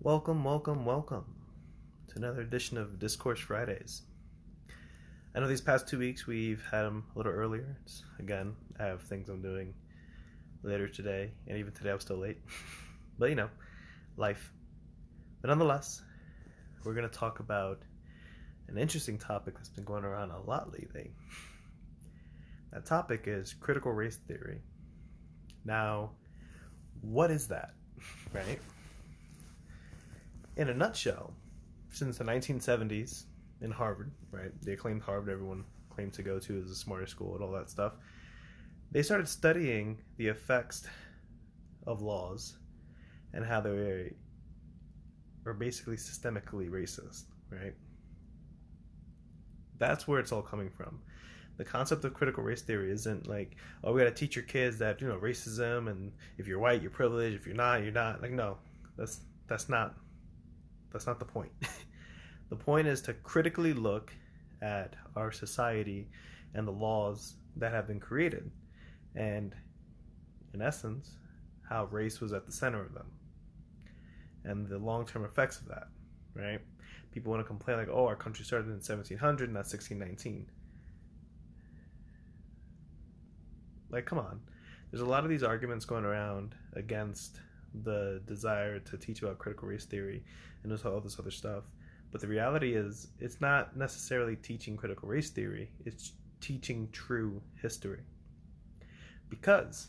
Welcome, welcome, welcome to another edition of Discourse Fridays. I know these past 2 weeks we've had them a little earlier. Again, I have things I'm doing later today, and even today I was still late. But life. But nonetheless, we're going to talk about an interesting topic that's been going around a lot lately. That topic is critical race theory. Now, what is that, right? In a nutshell, since the 1970s in Harvard, right, the acclaimed Harvard everyone claimed to go to as the smartest school and all that stuff, they started studying the effects of laws and how they are basically systemically racist, right? That's where it's all coming from. The concept of critical race theory isn't like, oh, we got to teach your kids that, racism, and if you're white, you're privileged, if you're not, you're not. Like, no, that's not the point. The point is to critically look at our society and the laws that have been created, and in essence, how race was at the center of them, and the long-term effects of that, right? People want to complain like, oh, our country started in 1700, not 1619. Like, come on. There's a lot of these arguments going around against the desire to teach about critical race theory and all this other stuff. But the reality is, it's not necessarily teaching critical race theory, it's teaching true history. Because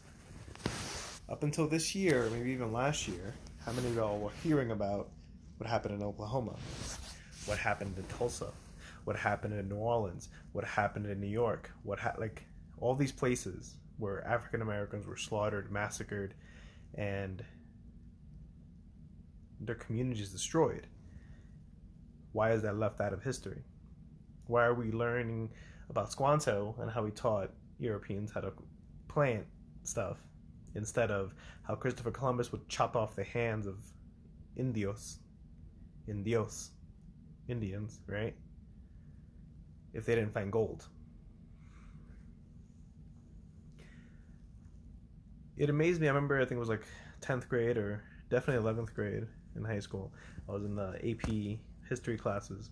up until this year, maybe even last year, how many of y'all were hearing about what happened in Oklahoma? What happened in Tulsa? What happened in New Orleans? What happened in New York? All these places where African Americans were slaughtered, massacred, and their communities destroyed. Why is that left out of history? Why are we learning about Squanto and how we taught Europeans how to plant stuff instead of how Christopher Columbus would chop off the hands of Indians, right? If they didn't find gold. It amazed me. I remember, I think it was like 10th grade or definitely 11th grade in high school. I was in the AP history classes.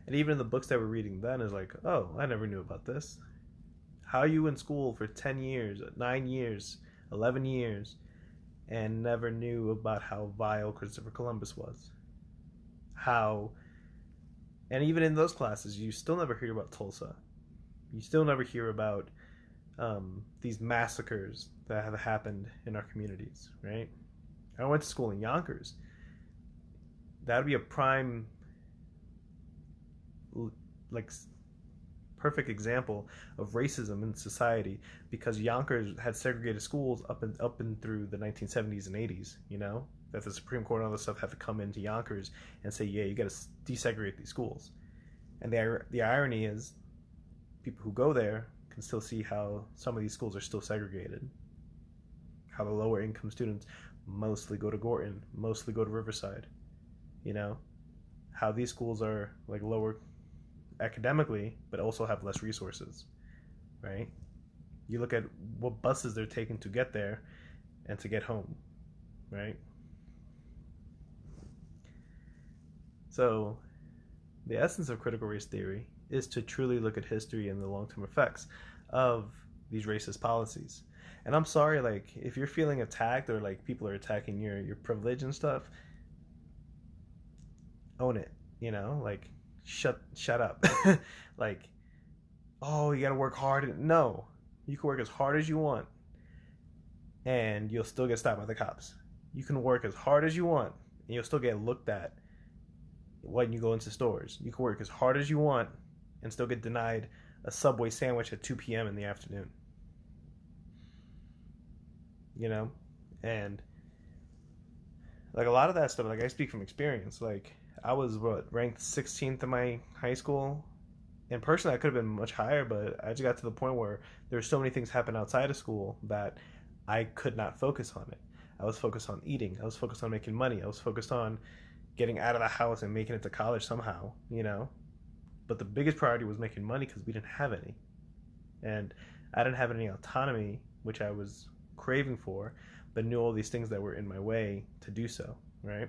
And even in the books that we're reading then is like, oh, I never knew about this. How are you in school for 10 years, 9 years, 11 years, and never knew about how vile Christopher Columbus was? And even in those classes, you still never hear about Tulsa. You still never hear about these massacres that have happened in our communities, right? I went to school in Yonkers. That would be a prime, perfect example of racism in society, because Yonkers had segregated schools up and through the 1970s and 80s. That the Supreme Court and all this stuff had to come into Yonkers and say, yeah, you got to desegregate these schools. And the irony is, people who go there can still see how some of these schools are still segregated. How the lower income students mostly go to Gorton, mostly go to Riverside. How these schools are like lower academically, but also have less resources, right? You look at what buses they're taking to get there and to get home, right? So the essence of critical race theory is to truly look at history and the long-term effects of these racist policies. And I'm sorry, like, if you're feeling attacked or like people are attacking your privilege and stuff, own it, like shut up. Like, oh, you gotta work hard. No, you can work as hard as you want and you'll still get stopped by the cops. You can work as hard as you want and you'll still get looked at when you go into stores. You can work as hard as you want and still get denied a Subway sandwich at 2 p.m. in the afternoon. And like a lot of that stuff, like I speak from experience. Like I was ranked 16th in my high school, and personally I could have been much higher, but I just got to the point where there were so many things happen outside of school that I could not focus on it. I was focused on eating. I was focused on making money. I was focused on getting out of the house and making it to college somehow, But the biggest priority was making money because we didn't have any. And I didn't have any autonomy, which I was craving for, but knew all these things that were in my way to do so, right?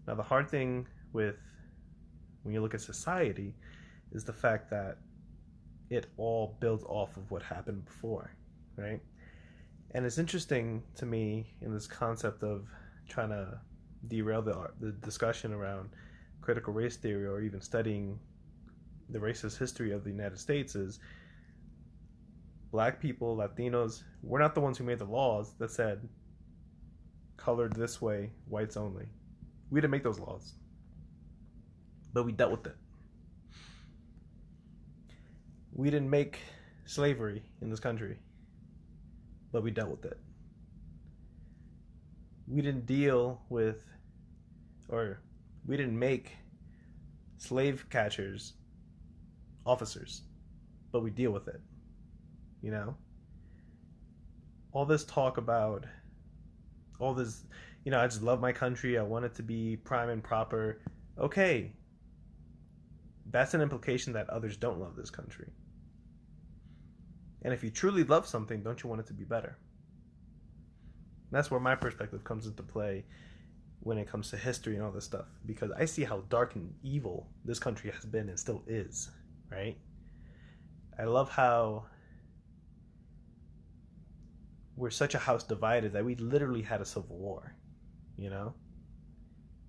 Now, the hard thing with when you look at society is the fact that it all builds off of what happened before, right? And it's interesting to me in this concept of trying to derail the discussion around critical race theory or even studying the racist history of the United States is black people, Latinos, we're not the ones who made the laws that said colored this way, whites only. We didn't make those laws, but we dealt with it. We didn't make slavery in this country, but we dealt with it. We didn't deal with, or we didn't make slave catchers officers, but we deal with it. You know? All this talk about, all this, I just love my country, I want it to be prime and proper. Okay. That's an implication that others don't love this country. And if you truly love something, don't you want it to be better? That's where my perspective comes into play when it comes to history and all this stuff. Because I see how dark and evil this country has been and still is, right? I love how we're such a house divided that we literally had a civil war,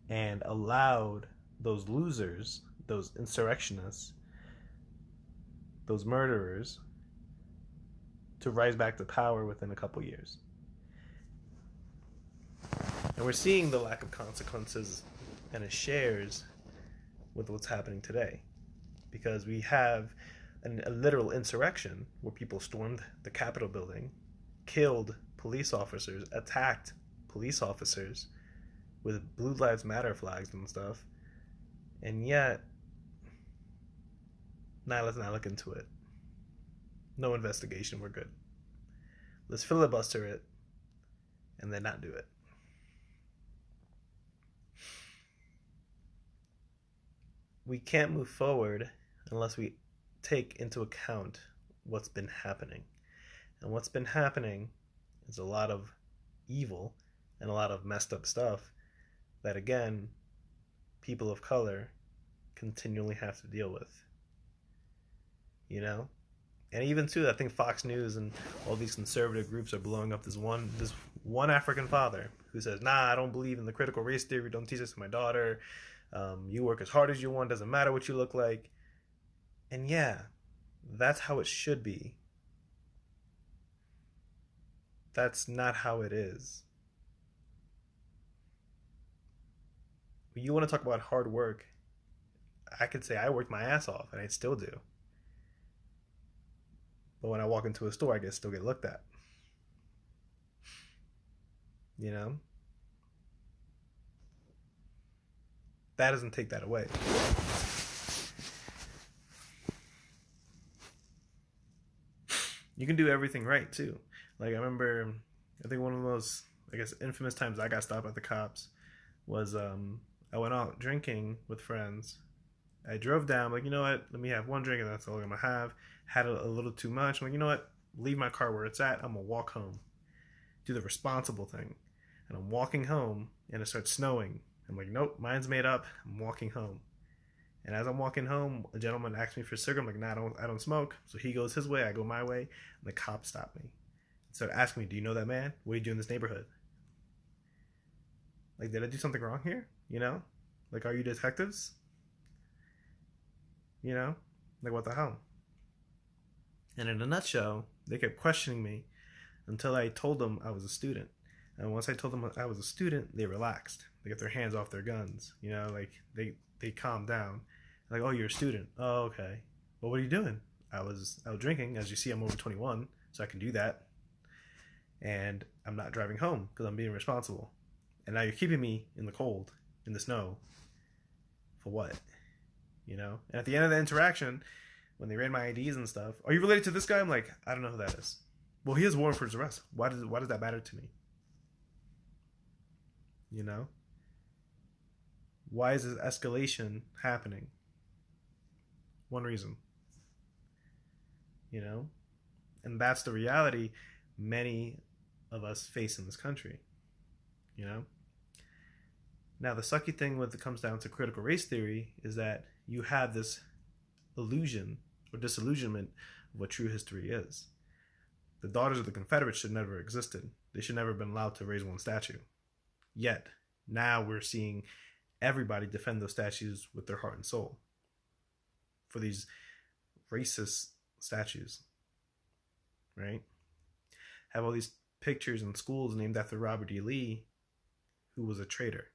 and allowed those losers, those insurrectionists, those murderers to rise back to power within a couple years. And we're seeing the lack of consequences, and it shares with what's happening today. Because we have a literal insurrection where people stormed the Capitol building, killed police officers, attacked police officers with Blue Lives Matter flags and stuff. And yet, let's not look into it. No investigation, we're good. Let's filibuster it and then not do it. We can't move forward unless we take into account what's been happening. And what's been happening is a lot of evil and a lot of messed up stuff that, again, people of color continually have to deal with. And even too, I think Fox News and all these conservative groups are blowing up this one African father who says, "Nah, I don't believe in the critical race theory. Don't teach this to my daughter. You work as hard as you want. Doesn't matter what you look like." And yeah, that's how it should be. That's not how it is. When you want to talk about hard work, I could say I worked my ass off, and I still do. But when I walk into a store, I still get looked at. That doesn't take that away. You can do everything right, too. Like, I remember, I think one of the most, infamous times I got stopped by the cops was I went out drinking with friends. I drove down, like, you know what, let me have one drink and that's all I'm going to have. Had a little too much. I'm like, you know what, leave my car where it's at. I'm going to walk home. Do the responsible thing. And I'm walking home and it starts snowing. I'm like, nope, mine's made up. I'm walking home. And as I'm walking home, a gentleman asked me for a cigarette. I'm like, nah, I don't smoke. So he goes his way, I go my way. And the cop stopped me. And started asking me, do you know that man? What do you do in this neighborhood? Like, did I do something wrong here? Like, are you detectives? Like, what the hell? And in a nutshell, they kept questioning me until I told them I was a student. And once I told them I was a student, they relaxed. They got their hands off their guns. Like, they calmed down. Like, oh, you're a student. Oh, okay. Well, what are you doing? I was out drinking. As you see, I'm over 21, so I can do that. And I'm not driving home because I'm being responsible. And now you're keeping me in the cold, in the snow. For what? And at the end of the interaction, when they ran my IDs and stuff, are you related to this guy? I'm like, I don't know who that is. Well, he has warrant for his arrest. Why does that matter to me? Why is this escalation happening? One reason. And that's the reality many of us face in this country. Now, the sucky thing when it comes down to critical race theory is that you have this illusion or disillusionment of what true history is. The Daughters of the Confederates should never have existed. They should never have been allowed to raise one statue. Yet, now we're seeing everybody defend those statues with their heart and soul for these racist statues, right? Have all these pictures in schools named after Robert E. Lee, who was a traitor,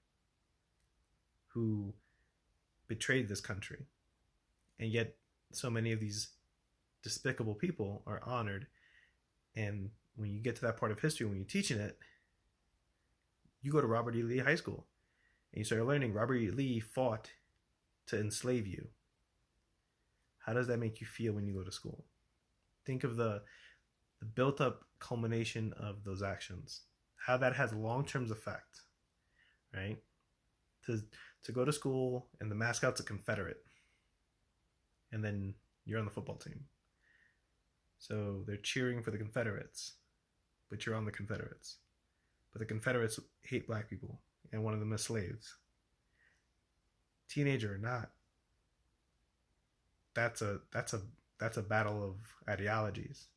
who betrayed this country. And yet, so many of these despicable people are honored. And when you get to that part of history, when you're teaching it, you go to Robert E. Lee High School and you start learning Robert E. Lee fought to enslave you. How does that make you feel when you go to school? Think of the built-up culmination of those actions, how that has long-term effect, right? To go to school and the mascot's a Confederate, and then you're on the football team. So they're cheering for the Confederates, but you're on the Confederates. But the Confederates hate black people and one of them as slaves. Teenager or not, that's a battle of ideologies.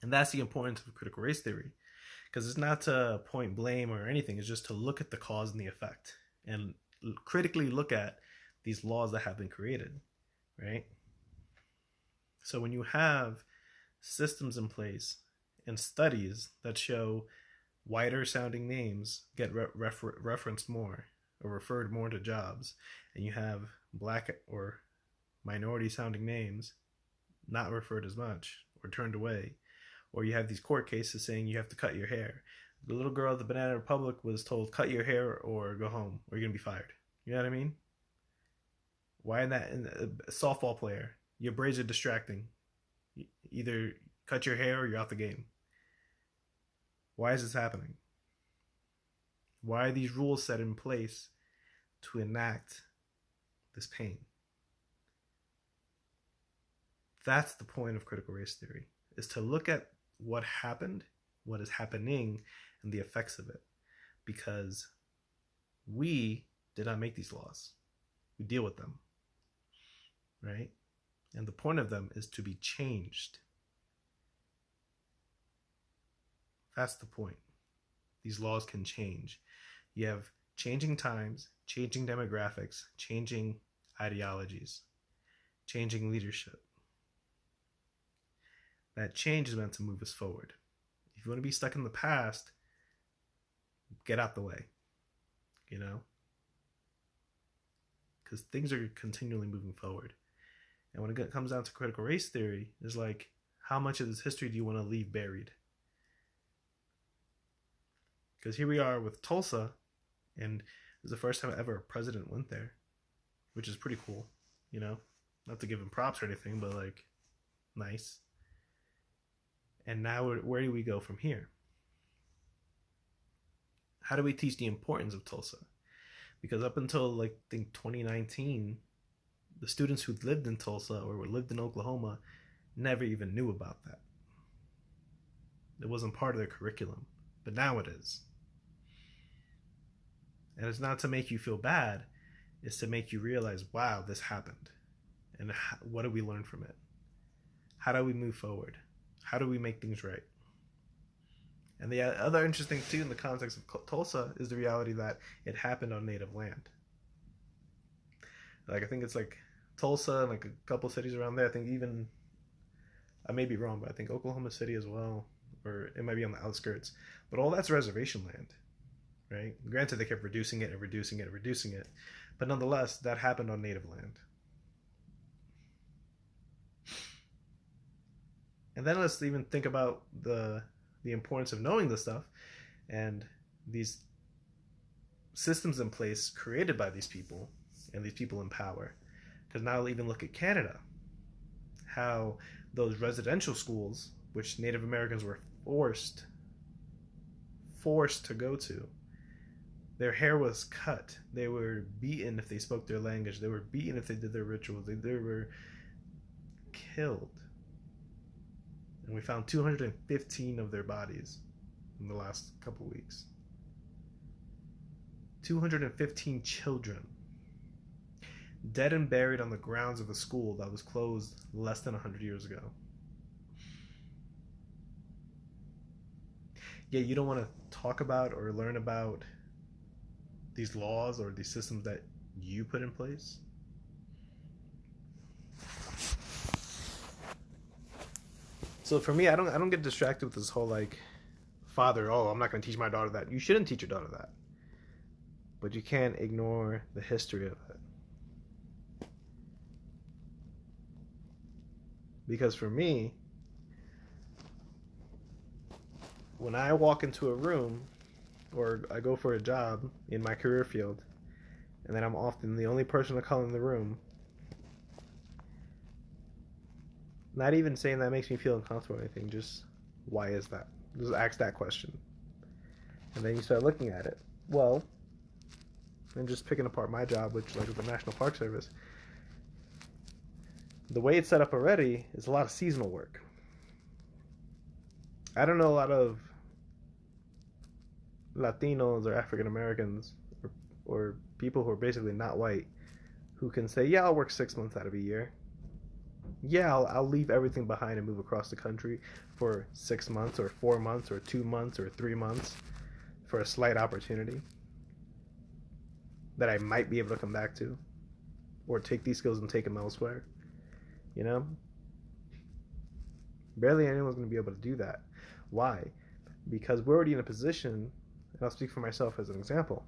And that's the importance of critical race theory. Because it's not to point blame or anything, it's just to look at the cause and the effect and critically look at these laws that have been created, right? So when you have systems in place and studies that show whiter sounding names get referenced more or referred more to jobs, and you have black or minority sounding names not referred as much or turned away, or you have these court cases saying you have to cut your hair. The little girl at the Banana Republic was told, cut your hair or go home or you're going to be fired. You know what I mean? Why in a softball player, your braids are distracting. Either cut your hair or you're out the game. Why is this happening? Why are these rules set in place to enact this pain? That's the point of critical race theory, is to look at what happened, what is happening, and the effects of it. Because we did not make these laws. We deal with them, right? And the point of them is to be changed. That's the point. These laws can change. You have changing times, changing demographics, changing ideologies, changing leadership. That change is meant to move us forward. If you want to be stuck in the past, get out the way, you know? Because things are continually moving forward. And when it comes down to critical race theory, it's like, how much of this history do you want to leave buried? Because here we are with Tulsa, and it's the first time ever a president went there, which is pretty cool, you know? Not to give him props or anything, but like, nice. And now where do we go from here? How do we teach the importance of Tulsa? Because up until like I think 2019, the students who lived in Tulsa or lived in Oklahoma never even knew about that. It wasn't part of their curriculum, but now it is. And it's not to make you feel bad, it's to make you realize, wow, this happened. And what do we learn from it? How do we move forward? How do we make things right? And the other interesting too in the context of Tulsa is the reality that it happened on native land. Like I think it's like Tulsa and like a couple cities around there. I think even, I may be wrong, but I think Oklahoma City as well, or it might be on the outskirts. But all that's reservation land, right? Granted, they kept reducing it, but nonetheless, that happened on native land. And then let's even think about the importance of knowing this stuff and these systems in place created by these people and these people in power. Because now I'll even look at Canada, how those residential schools, which Native Americans were forced to go to, their hair was cut. They were beaten if they spoke their language. They were beaten if they did their rituals. They were killed. And we found 215 of their bodies in the last couple weeks. 215 children dead and buried on the grounds of a school that was closed less than 100 years ago. Yet you don't want to talk about or learn about these laws or these systems that you put in place. So for me, I don't get distracted with this whole like, father, oh, I'm not going to teach my daughter that. You shouldn't teach your daughter that. But you can't ignore the history of it. Because for me, when I walk into a room or I go for a job in my career field, and then I'm often the only person of color in the room, not even saying that makes me feel uncomfortable or anything, just why is that? Just ask that question. And then you start looking at it. Well, and just picking apart my job, which like with the National Park Service, the way it's set up already is a lot of seasonal work. I don't know a lot of Latinos or African Americans or people who are basically not white who can say, yeah, I'll work 6 months out of a year. Yeah, I'll leave everything behind and move across the country for 6 months or 4 months or 2 months or 3 months for a slight opportunity that I might be able to come back to, or take these skills and take them elsewhere. You know? Barely anyone's going to be able to do that. Why? Because we're already in a position, and I'll speak for myself as an example,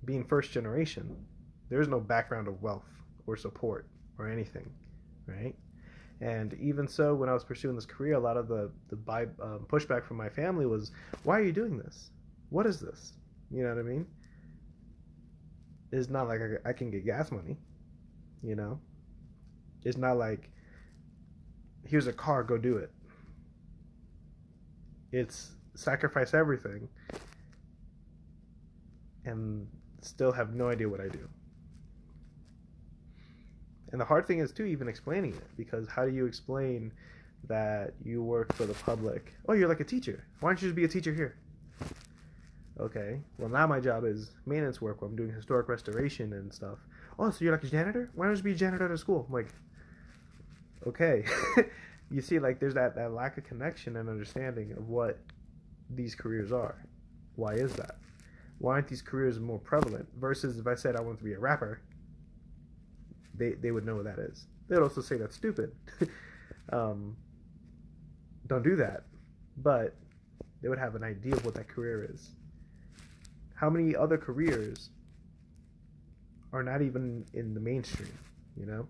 being first generation, there's no background of wealth or support or anything, right? And even so, when I was pursuing this career, a lot of the pushback from my family was, why are you doing this? What is this? You know what I mean? It's not like I can get gas money, you know? It's not like, here's a car, go do it. It's sacrifice everything and still have no idea what I do. And the hard thing is, too, even explaining it, because how do you explain that you work for the public? Oh, you're like a teacher. Why don't you just be a teacher here? Okay, well, now my job is maintenance work where I'm doing historic restoration and stuff. Oh, so you're like a janitor? Why don't you just be a janitor at a school? I'm like, okay. You see, like, there's that lack of connection and understanding of what these careers are. Why is that? Why aren't these careers more prevalent? Versus if I said I want to be a rapper, they would know what that is. They would also say that's stupid. Don't do that. But they would have an idea of what that career is. How many other careers are not even in the mainstream, you know?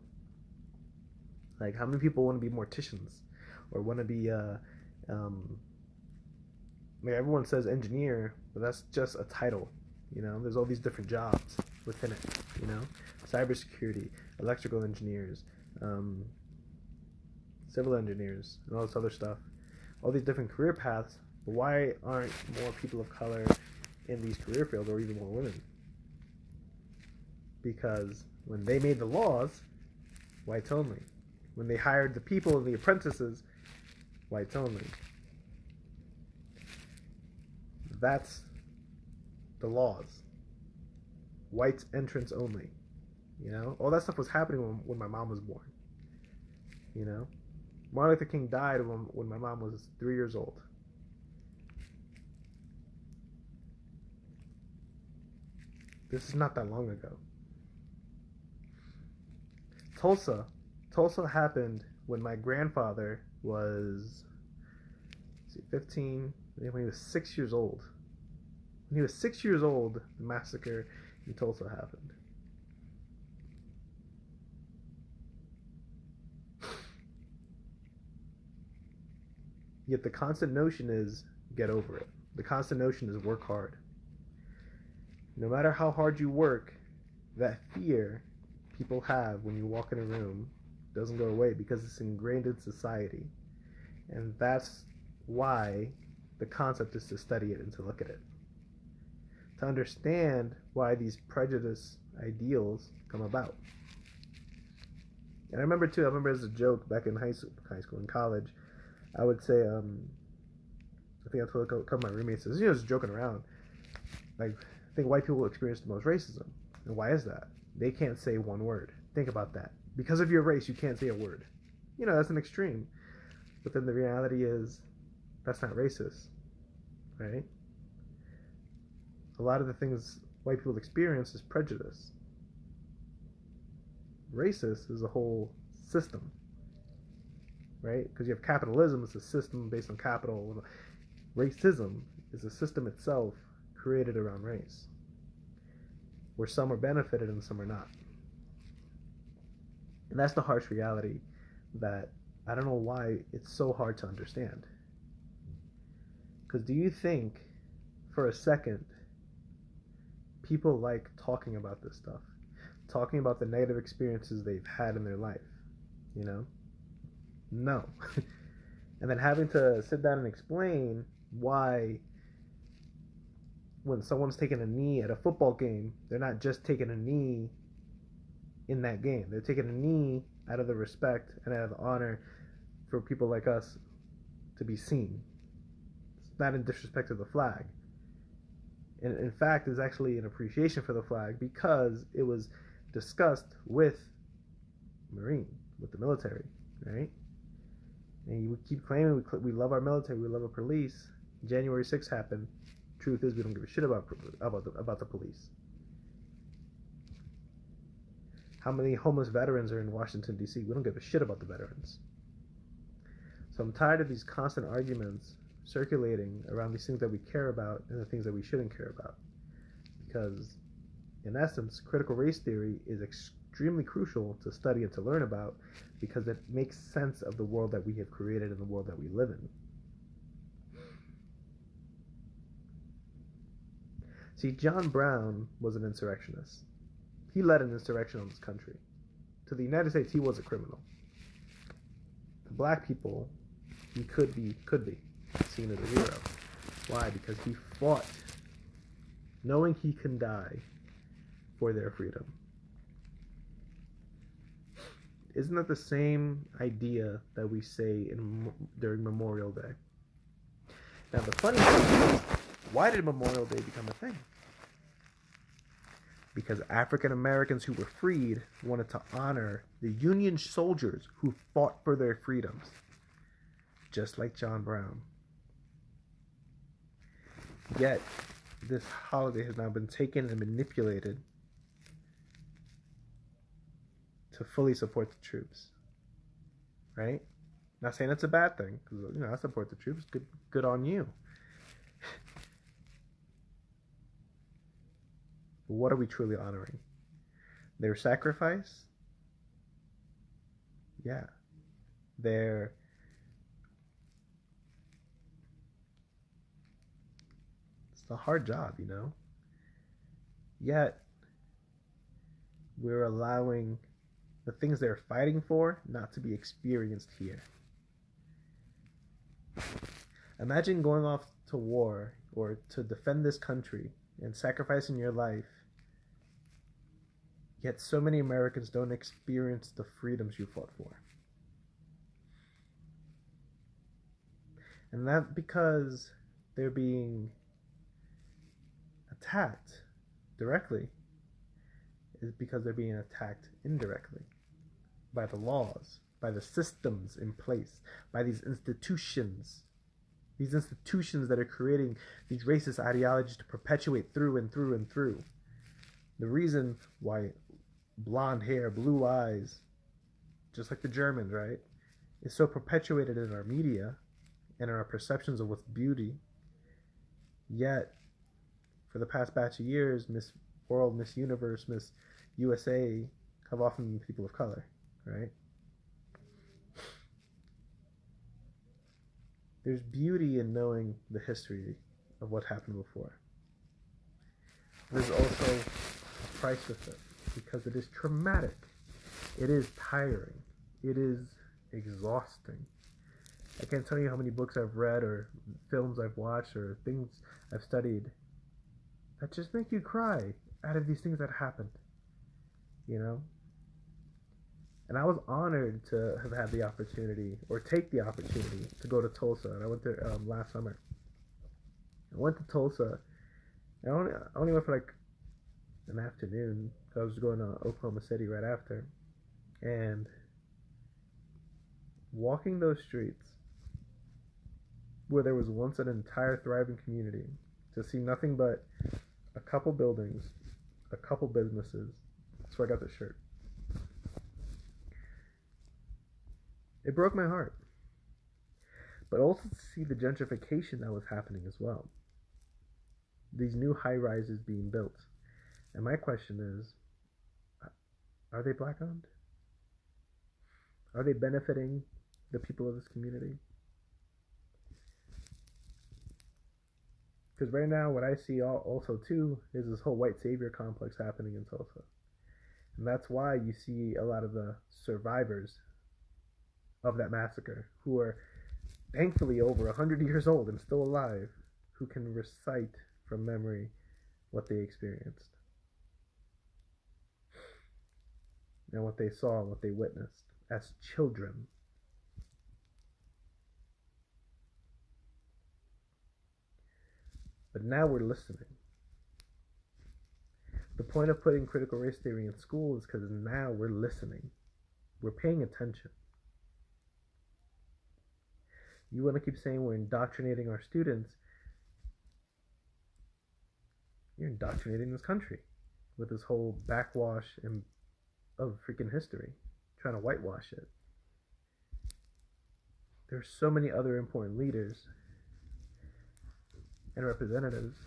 Like, how many people want to be morticians or want to be, everyone says engineer, but that's just a title, you know? There's all these different jobs within it, you know? Cybersecurity, electrical engineers, civil engineers, and all this other stuff. All these different career paths, but why aren't more people of color in these career fields, or even more women? Because when they made the laws, whites only. When they hired the people and the apprentices, whites only. That's the laws. Whites entrance only. You know? All that stuff was happening when my mom was born. You know? Martin Luther King died when my mom was 3 years old. This is not that long ago. Tulsa happened when my grandfather was 15, when he was 6 years old. When he was 6 years old, the massacre in Tulsa happened. Yet the constant notion is get over it. The constant notion is work hard. No matter how hard you work, that fear people have when you walk in a room doesn't go away because it's ingrained in society. And that's why the concept is to study it and to look at it. To understand why these prejudice ideals come about. And I remember as a joke back in high school and college, I would say, I think I told a couple of my roommates, just joking around. Like, think white people experience the most racism. And why is that? They can't say one word. Think about that. Because of your race, you can't say a word. That's an extreme. But then the reality is, that's not racist, right? A lot of the things white people experience is prejudice. Racist is a whole system, right? Because you have capitalism, it's a system based on capital. Racism is a system itself created around race, where some are benefited and some are not. And that's the harsh reality that I don't know why it's so hard to understand. Because do you think for a second people like talking about this stuff? Talking about the negative experiences they've had in their life? No. And then having to sit down and explain why when someone's taking a knee at a football game, they're not just taking a knee in that game. They're taking a knee out of the respect and out of the honor for people like us to be seen. It's not in disrespect to the flag. And in fact, it's actually an appreciation for the flag because it was discussed with Marine, with the military, right? And you keep claiming we love our military, we love our police. January 6th happened. Truth is, we don't give a shit about the police. How many homeless veterans are in Washington, D.C.? We don't give a shit about the veterans. So I'm tired of these constant arguments circulating around these things that we care about and the things that we shouldn't care about. Because, in essence, critical race theory is extremely crucial to study and to learn about because it makes sense of the world that we have created and the world that we live in. See, John Brown was an insurrectionist. He led an insurrection on this country. To the United States, he was a criminal. To black people, he could be seen as a hero. Why? Because he fought, knowing he can die for their freedom. Isn't that the same idea that we say during Memorial Day? Now, the funny thing is, why did Memorial Day become a thing? Because African Americans who were freed wanted to honor the Union soldiers who fought for their freedoms, just like John Brown. Yet, this holiday has now been taken and manipulated to fully support the troops, right? Not saying it's a bad thing, because I support the troops. Good on you. But what are we truly honoring? Their sacrifice? Yeah. It's a hard job, Yet, we're allowing the things they're fighting for not to be experienced here. Imagine going off to war or to defend this country and sacrificing your life, yet so many Americans don't experience the freedoms you fought for. And that because they're being attacked directly is because they're being attacked indirectly by the laws, by the systems in place, by these institutions that are creating these racist ideologies to perpetuate through and through and through. The reason why blonde hair, blue eyes, just like the Germans, right, is so perpetuated in our media and in our perceptions of what's beauty. Yet, for the past batch of years, Miss World, Miss Universe, Miss USA have often been people of color, right? There's beauty in knowing the history of what happened before. There's also a price with it, because it is traumatic. It is tiring. It is exhausting. I can't tell you how many books I've read or films I've watched or things I've studied that just make you cry out of these things that happened, And I was honored to have had the opportunity, or take the opportunity, to go to Tulsa. And I went there last summer. I went to Tulsa I only went for like an afternoon. I was going to Oklahoma City right after, and walking those streets where there was once an entire thriving community, to see nothing but a couple buildings, a couple businesses. That's where I got the shirt. It broke my heart. But also to see the gentrification that was happening as well. These new high rises being built. And my question is, are they black owned? Are they benefiting the people of this community? Because right now, what I see also too is this whole white savior complex happening in Tulsa. And that's why you see a lot of the survivors of that massacre who are thankfully over 100 years old and still alive, who can recite from memory what they experienced and what they saw and what they witnessed as children. But now we're listening. The point of putting critical race theory in school is because now we're listening. We're paying attention. You want to keep saying we're indoctrinating our students. You're indoctrinating this country with this whole backwash of freaking history, trying to whitewash it. There's so many other important leaders and representatives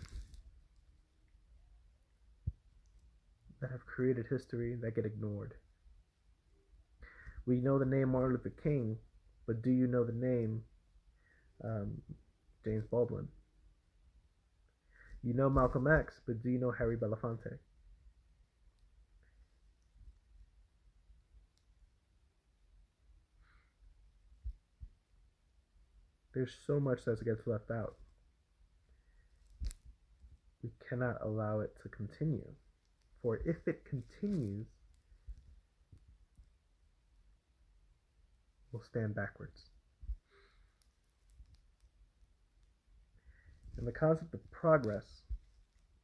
that have created history that get ignored. We know the name Martin Luther King, but do you know the name James Baldwin? You know Malcolm X, but do you know Harry Belafonte? There's so much that gets left out. We cannot allow it to continue. For if it continues, we'll stand backwards. And the concept of progress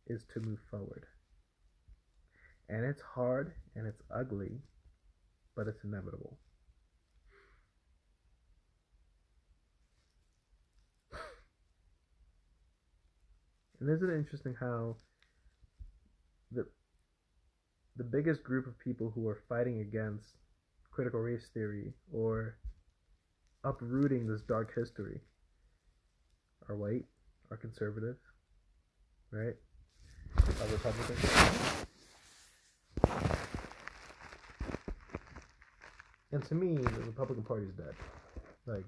is to move forward. And it's hard and it's ugly, but it's inevitable. And isn't it interesting how the biggest group of people who are fighting against critical race theory or uprooting this dark history are white, are conservative, right? Are Republicans. And to me, the Republican Party is dead. Like,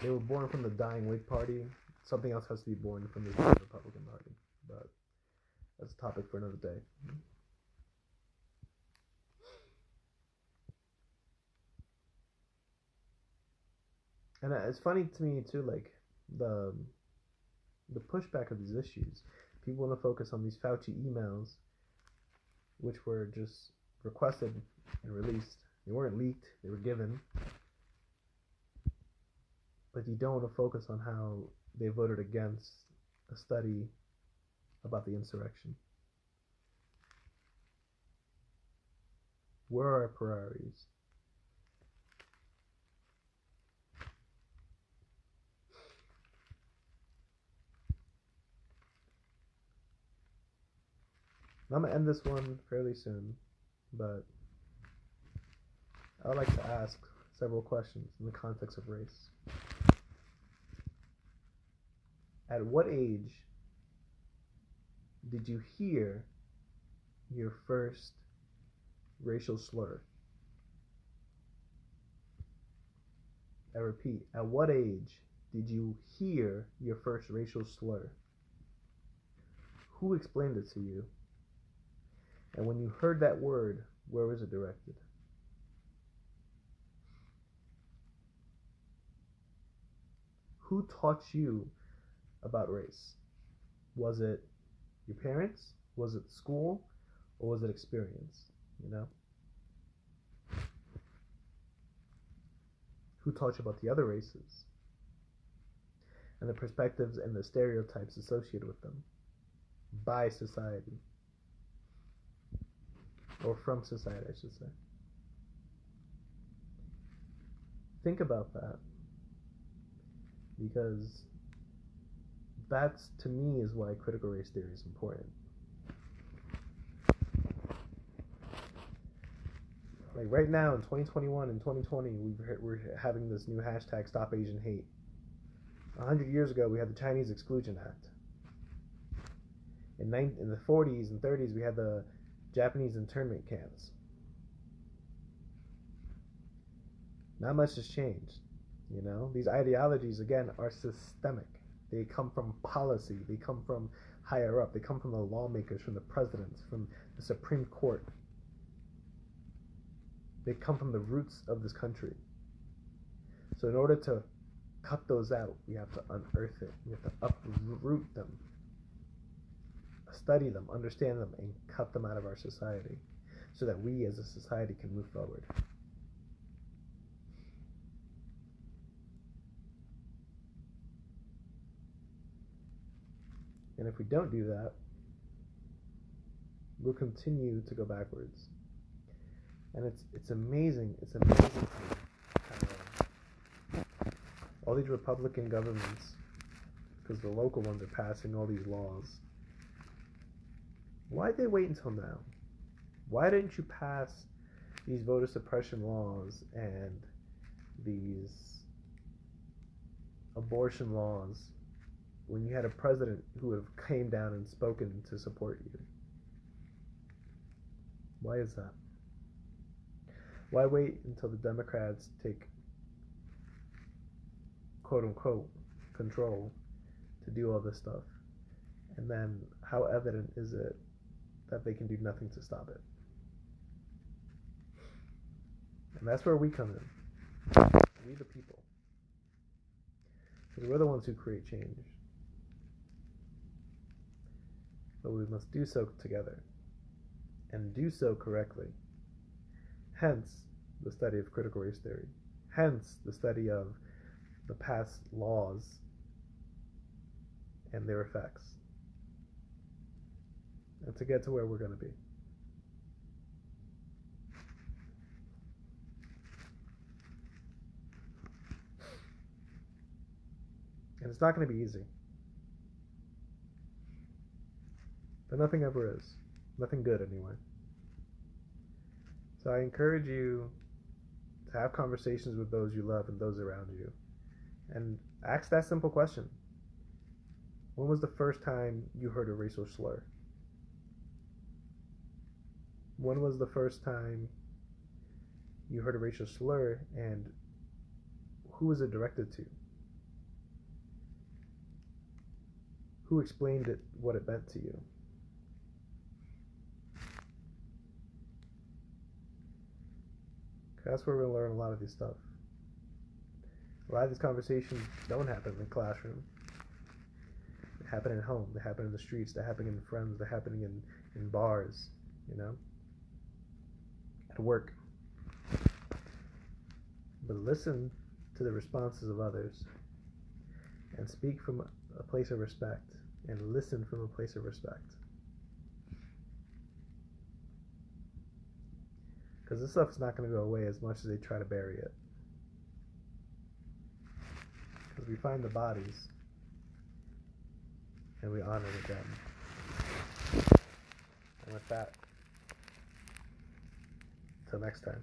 they were born from the dying Whig Party. Something else has to be born from the Republican Party. But that's a topic for another day. And it's funny to me too, like the pushback of these issues. People want to focus on these Fauci emails, which were just requested and released. They weren't leaked; they were given. But you don't want to focus on how they voted against a study about the insurrection. Where are our priorities? I'm going to end this one fairly soon, but I would like to ask several questions in the context of race. At what age did you hear your first racial slur? I repeat, at what age did you hear your first racial slur? Who explained it to you? And when you heard that word, where was it directed? Who taught you about race? Was it your parents? Was it school? Or was it experience? You know? Who taught you about the other races? and the perspectives and the stereotypes associated with them by society, or from society, I should say. Think about that, because that's, to me, is why critical race theory is important. Like right now in 2021 and 2020, we're having this new hashtag Stop Asian Hate. 100 years ago, we had the Chinese Exclusion Act. In the 40s and 30s, we had the Japanese internment camps. Not much has changed. You know, these ideologies, again, are systemic. They come from policy. They come from higher up. They come from the lawmakers, from the presidents, from the Supreme Court. They come from the roots of this country. So in order to cut those out, we have to unearth it. We have to uproot them, study them, understand them, and cut them out of our society so that we as a society can move forward. And if we don't do that, we'll continue to go backwards. And it's amazing. It's amazing how all these Republican governments, because the local ones are passing all these laws, why'd they wait until now? Why didn't you pass these voter suppression laws and these abortion laws when you had a president who would have came down and spoken to support you? Why is that? Why wait until the Democrats take quote-unquote control to do all this stuff? And then how evident is it that they can do nothing to stop it? And that's where we come in. We the people. Because we're the ones who create change. But we must do so together. And do so correctly. Hence, the study of critical race theory. Hence, the study of the past laws and their effects. And to get to where we're going to be. And it's not going to be easy. But nothing ever is. Nothing good, anyway. So I encourage you to have conversations with those you love and those around you. And ask that simple question. When was the first time you heard a racial slur? When was the first time you heard a racial slur, and who was it directed to? Who explained it, what it meant to you? That's where we're going to learn a lot of this stuff. A lot of these conversations don't happen in the classroom. They happen at home. They happen in the streets. They happen in friends. They're happening in bars, you know, at work. But listen to the responses of others and speak from a place of respect and listen from a place of respect. Because this stuff is not going to go away as much as they try to bury it. Because we find the bodies and we honor the dead. And with that, until next time.